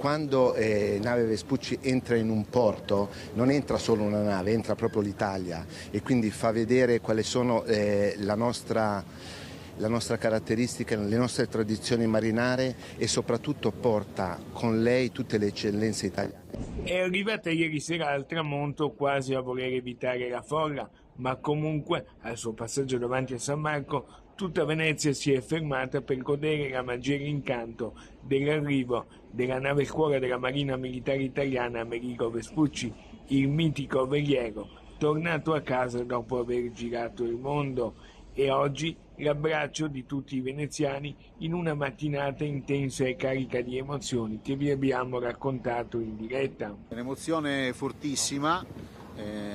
quando nave Vespucci entra in un porto non entra solo una nave, entra proprio l'Italia e quindi fa vedere quali sono la nostra caratteristica, le nostre tradizioni marinare e soprattutto porta con lei tutte le eccellenze italiane. È arrivata ieri sera al tramonto quasi a voler evitare la folla, ma comunque al suo passaggio davanti a San Marco tutta Venezia si è fermata per godere la magia e l'incanto dell'arrivo della nave scuola della Marina Militare Italiana Amerigo Vespucci, il mitico veliero, tornato a casa dopo aver girato il mondo, e oggi l'abbraccio di tutti i veneziani in una mattinata intensa e carica di emozioni che vi abbiamo raccontato in diretta. Un'emozione fortissima,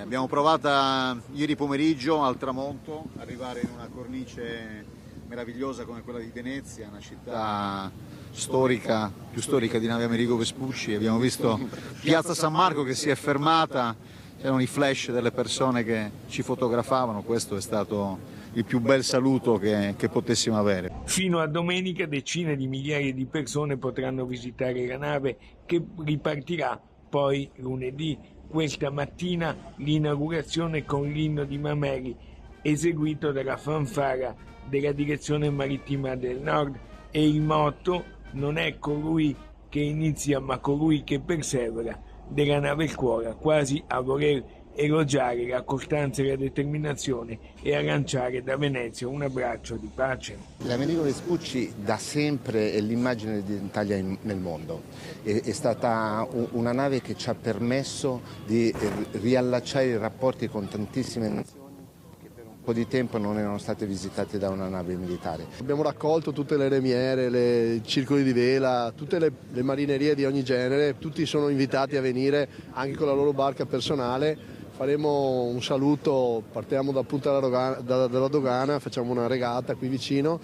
abbiamo provata ieri pomeriggio al tramonto, arrivare in una cornice meravigliosa come quella di Venezia, una città storica, più storica di nave Amerigo Vespucci. Abbiamo visto Piazza San Marco che si è fermata, c'erano i flash delle persone che ci fotografavano, questo è stato il più bel saluto che potessimo avere. Fino a domenica decine di migliaia di persone potranno visitare la nave che ripartirà poi lunedì. Questa mattina l'inaugurazione con l'inno di Mameli eseguito dalla fanfara della Direzione Marittima del Nord, e il motto non è colui che inizia ma colui che persevera della nave scuola, quasi a voler elogiare la costanza e la determinazione e a lanciare da Venezia un abbraccio di pace. L'Amerigo Vespucci da sempre è l'immagine dell'Italia nel mondo, è stata una nave che ci ha permesso di riallacciare i rapporti con tantissime nazioni che per un po' di tempo non erano state visitate da una nave militare. Abbiamo raccolto tutte le remiere, i circoli di vela, tutte le marinerie di ogni genere, tutti sono invitati a venire anche con la loro barca personale. Faremo un saluto, partiamo da Punta della Dogana, facciamo una regata qui vicino.